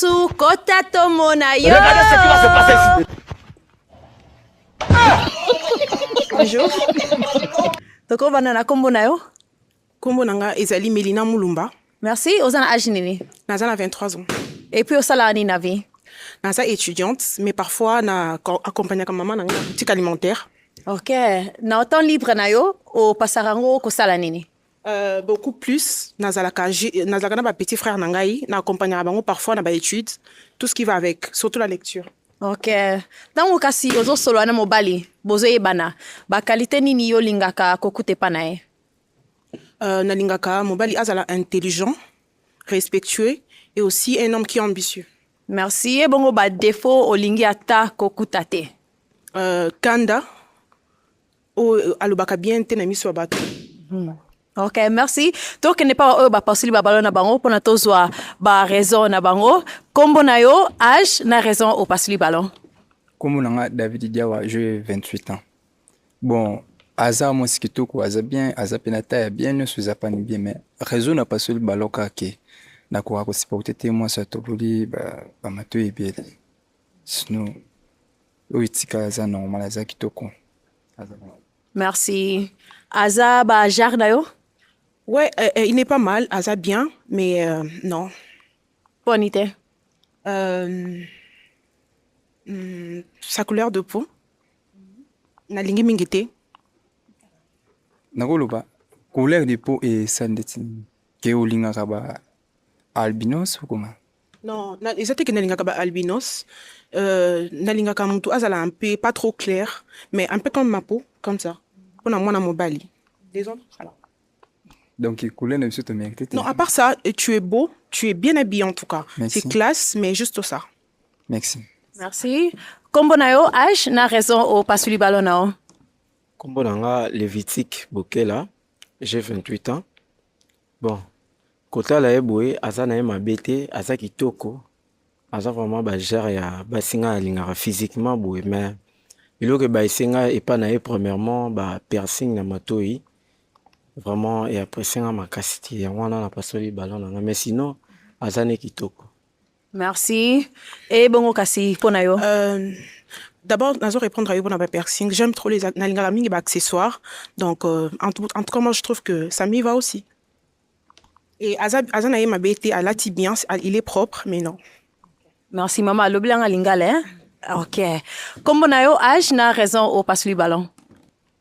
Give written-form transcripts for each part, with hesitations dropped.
Mosusu, kota tomona yo. Regardez ce qui va se passer. Bonjour. Toko banana kombo na yo? Kombo nanga ezali Melina Mulumba. Merci, ozana âge nini? Naza 23 ans. Et puis osala nini na vie? Naza étudiante, mais parfois na accompagne comme maman nanga boutique alimentaire. Ok, na temps libre na yo, o pasarango kosala nini? Beaucoup plus nazalaka na ba petit frère nangai na accompagne bango parfois na ba études, tout ce qui va avec, surtout la lecture. Ok, tango kasi ozo solo na mobali, bozo yebana, ba qualité nini yo lingaka kokute pa na ye? Na lingaka mobali azala intelligent, respectueux et aussi un homme qui est ambitieux. Merci, e bongo ba défaut olingi ata kokuta te. Kanda o alobaka bien te na miso bato. Ok, merci. Donc, n'est pas ba pasuli ba balon na bango pour na tozwa ba raison na bango. Kombo na yo, âge na raison au pasuli balon. Kombo nanga David Diawa, j'ai 28 ans. Bon, aza moi sikitoko aza bien, aza penata ya bien ne sous apani bien mais raison na pasuli balon ka ke na ko ko supporter te moi ça tobuli ba mato e bien. Sinon oitika aza normal aza kitoko. Merci. Aza ba jar na yo? Ouais, il n'est pas mal, Aza bien, mais non. Bonité. Sa couleur de peau. Na lingi mingite. Nakoloba couleur de peau et sandeti ke olinga kaba albinos ou comment? Non, exactement que na linga kaba albinos. Na linga kamutu azala un peu pas trop clair, mais un peu comme ma peau, comme ça. Pour moi na mobali. Les autres, voilà. Donc, couleur ne se te mérite. Non, à part ça, tu es beau, tu es bien habillé en tout cas. Merci. C'est classe, mais juste ça. Merci. Merci. Kombo na yo, âge na raison au pasuli balon na yo? Kombo nanga Levitique Bokela, j'ai 28 ans. Bon, kota la eboye, aza na ye mabete, aza kitoko. Aza vraiment ba gère ya basinga alingaka physiquement boye, mais iloko ba isenga epa na ye premièrement ba piercing na matoi. Vraiment et après ça ma makasiti ya wana na pasoli balon nanga mais sinon azane kitoko. Merci. Et bongo kasi pona yo? D'abord, nazo répondre à yo na piercing. J'aime trop les na linga mingi ba accessoires. Donc en tout cas moi je trouve que ça m'y va aussi. Et Aza na ye mabete à la bien, il est propre mais non. Merci maman, loblanga lingale hein? Ok. Kombo na yo, âge na raison au pasuli balon?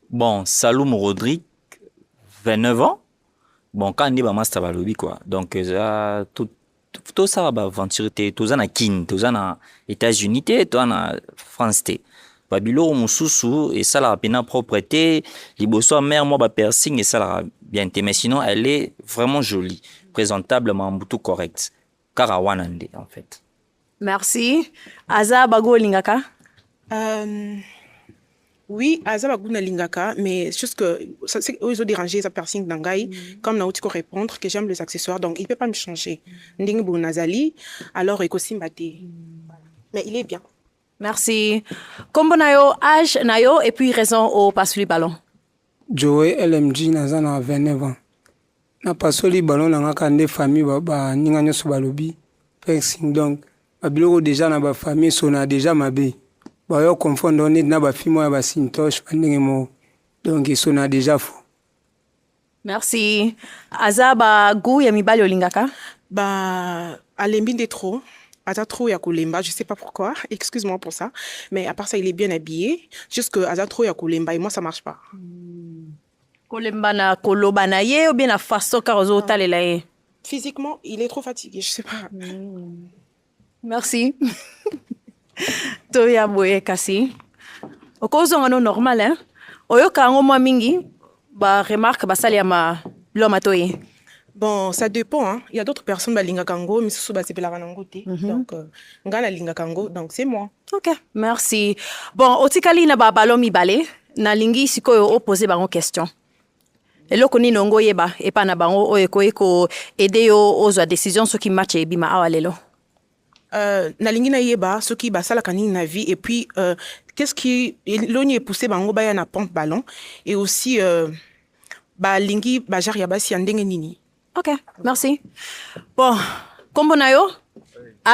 Bon, Saloum Rodrigue, 29 ans. Bon, quand on dit master balobi quoi. Donc tout ça va aventure tout ça na kin, tout ça na États-Unis tout na France té. Babilo mususu et ça la pena propreté, liboso mère moi ba piercing et ça la bien té mais sinon elle est vraiment jolie, présentablement tout correct. Karawanande en fait. Merci. Aza bago lingaka? Oui, Aza baguna lingaka, mais juste que c'est ils ont dérangé sa piercing d'angai, comme Naouti ko répondre que j'aime les accessoires, donc il peut pas me changer. Ndingi bu nazali, alors ekosi mbate. Mais il est bien. Merci. Kombo na yo, âge na yo et puis raison au pasuli balon? Joey LMG naza na 29 ans. Na pasoli balon nanga kande famille ba ninga nyoso balobi piercing donc babiloko déjà na ba famille so na déjà mabe. Ba yo confondre on na ba fimo ya ba sintosh bandenge mo. Donc so na déjà fou. Merci. Aza ba gu ya mibali olingaka? Bah alembi de trop. Aza trop ya kulemba, je sais pas pourquoi, excuse-moi pour ça, mais à part ça il est bien habillé, juste que Aza trop ya kulemba et moi ça marche pas. Kolemba na koloba na ye ou bien na façon karozo talela ye? Physiquement, il est trop fatigué, je sais pas. Merci. Toya boye kasi. Okozonga no normal hein. Oyoka ngo mwa mingi ba remarque ba sali ya ma loma toye. Bon, ça dépend hein. Il y a d'autres personnes ba linga kango mais sous ba sepela kango té. Donc ngala linga kango donc c'est moi. OK, merci. Bon, otikali na ba balomi balé na lingi sikoyo opposer bango question. Eloko ni nongo yeba epa na bango oyeko aider yo ozwa décision soki match ebima awalelo. Na lingi na yeba soki ba sala kanini na vie et puis qu'est-ce qui l'oni est poussé bango ba ya na pompe ballon et aussi ba lingi ba jar ya ba si ndenge nini. OK, merci. Bon, kombo na yo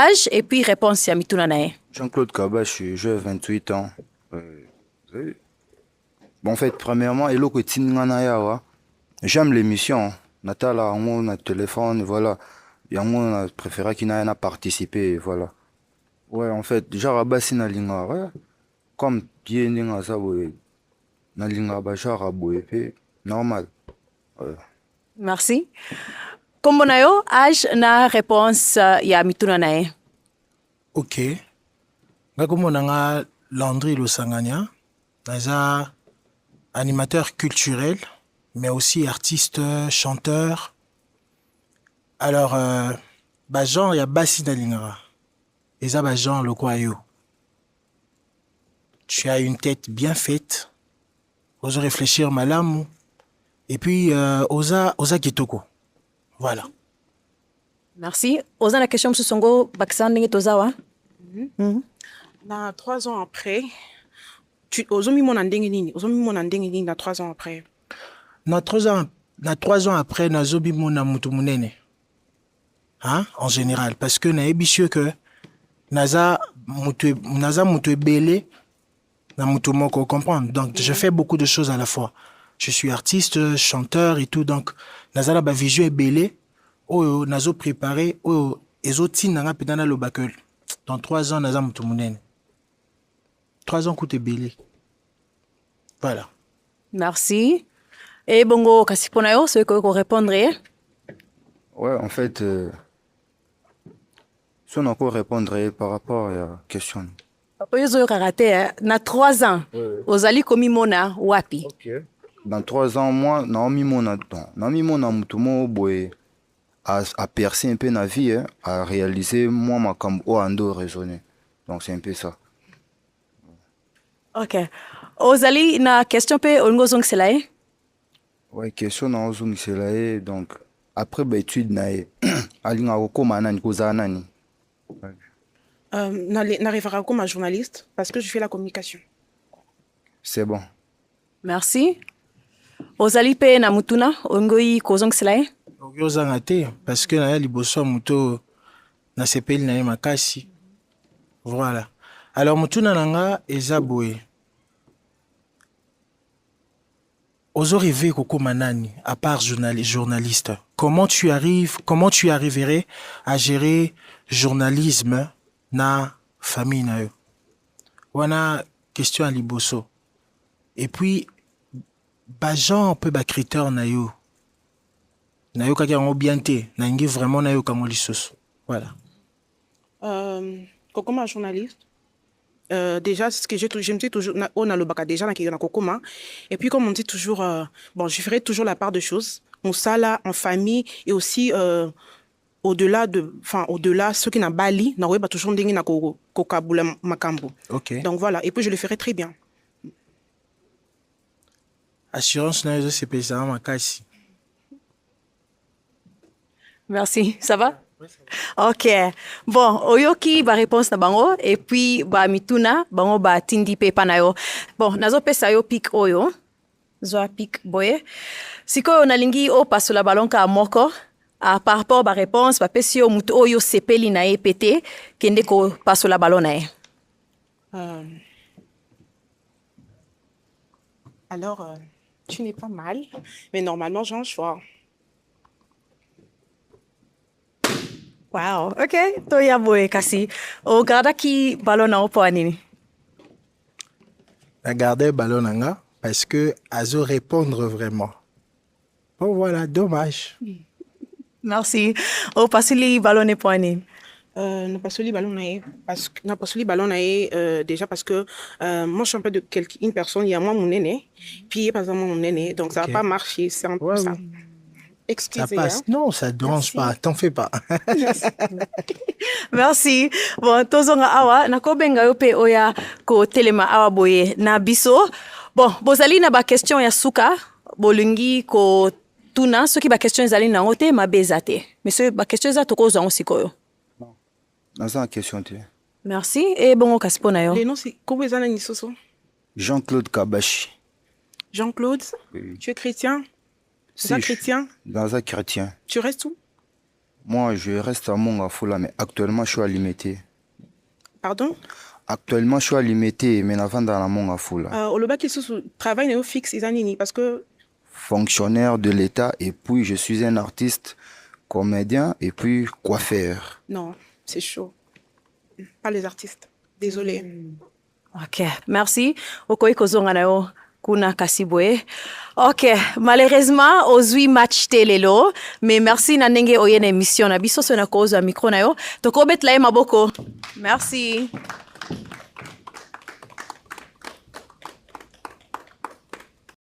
âge et puis réponse ya mituna na ye. Jean-Claude Kabashi, j'ai 28 ans. Bon, en fait, premièrement, Eloko Tiningana Yawa. J'aime l'émission. Natala, on a téléphone, voilà. Et on a préféré qu'il n'ait pas participé, voilà. Ouais, en fait, déjà, Rabassi na linga, ouais. Comme Dieu n'inga ça, ouais. Na linga bacha raboué, normal. Ouais. Merci. Kombo na yo, âge na réponse ya mituna na ye. Ok. Nga komona nga Landry Losangania. Naza animateur culturel, mais aussi artiste, chanteur. Alors, genre, il y a Bassi Nalingara. Et ça, genre, le quoi yo. Tu as une tête bien faite. Ose réfléchir malamu. Et puis, osa kitoko. Voilà. Merci. Oza na question msusu ngo bakisa ndenge tozawa. Na 3 ans après, ozomi mona ndenge nini? Ozomi mona ndenge nini na 3 ans après? Na 3 ans après, nazobi mona mutu munene. Hein? En général. Parce que nayebi sûr que naza mutu ebele na mutu moko, comprendre. Donc, je fais beaucoup de choses à la fois. Je suis artiste, chanteur et tout. Donc, naza la ba vision ebele. Oyo, nazo préparé. Oyo, ezoti nanga pedana lo bakel. Dans 3 ans, naza mutu munene. 3 ans coûte ebele. Voilà. Merci. Et bongo kasi pona yo, c'est ko répondre. Ouais, en fait, si on a encore répondre par rapport à la question. Oyo zo karate na 3 ans. Ozali komi mona wapi? Dans 3 ans, moi, Naomi Mona Mutumo Boy a percé un peu ma vie, hein, a réalisé moi ma cambo ando raisonné. Donc c'est un peu ça. Ok. Ozali na question pe ongo zong selae? Ouais, question na ozung selae donc après bah étude nae alinga kokoma nani koza nani. N'arrivera comme un journaliste parce que je fais la communication. C'est bon. Merci. Ozali pe na mutuna ongoi kozong selae? Ozanga te parce que na liboso muto na sepeli na ye makasi. Voilà. Alors mutuna nanga eza boye. Ozo rêver kokoma nani à part journaliste. Comment tu arriverais à gérer journalisme na famille na yo? Wana question à liboso. Et puis genre peu ba critère na yo. Na yo kaki yango bien te, na ngi vraiment na yo kango lisusu. Voilà. Kokoma journaliste. Déjà, c'est ce que je me dis toujours, on a le bac déjà, na kokoma. Et puis, comme on dit toujours, bon, je ferai toujours la part de choses. On sala en famille et aussi au-delà, ceux qui n'ont bali, na weba toujours ndenge na kokabula makambo. Ok. Donc voilà, et puis je le ferai très bien. Assurance na yo c'est pesant makasi. Merci. Ça va? Ok. Bon, oyoki ba réponse na bango et puis ba mituna bango ba tindi pe panayo. Bon, nazo pesa yo pic oyo. Zo pic boye. Siko nalingi o pasola balonka moko. A par rapport ba réponse ba pesi yo mutu oyo sepeli na e pété kende ko pasola balona e. Alors, tu n'es pas mal, mais normalement, j'ai un choix. Wow, ok. Toya boye kasi. O garda ki balona o po anini. Na garder balonanga parce que azo répondre vraiment. Bon voilà, dommage. Merci. O pasili balone po anini. N'a pas soli ballon déjà parce que moi je suis un peu de une personne, il y a moi mon aîné, puis par exemple mon aîné, donc ça va pas marcher, c'est un peu ça. Excusez. Ça passe. Hein? Non, ça ne dérange pas, t'en fais pas. Merci. Bon, tozonga awa nakobenga yo pe oya ko telema awa boye na biso. Bon, bozali na ba question ya suka, bolingi ko tuna soki ba question ezali na ngote mabezate. Monsieur ba question za toko zango sikoyo. Dans une question tu. Merci et bongo kasipona yo. Les noms c'est comment ils en soso? Jean-Claude Kabashi. Jean-Claude, Oui. tu es chrétien? Si, Tu es chrétien? Dans un chrétien. Tu restes où? Moi, je reste à Mongafula, mais actuellement, je suis à Limité. Pardon? Actuellement, je suis à Limité, mais avant dans la Mongafula. Au Loba qui sous travail néo fixe, ils ont parce que Fonctionnaire de l'État, et puis je suis un artiste, comédien, et puis coiffeur. non, c'est chaud. Pas les artistes. Désolée. Ok, merci. Okoi kozonga na yo kuna kasibwe. Ok, malheureusement, ozwi match telelo, mais merci na ndenge oyena émission na biso so na kozwa micro na yo. Tokobetla ye maboko. Merci.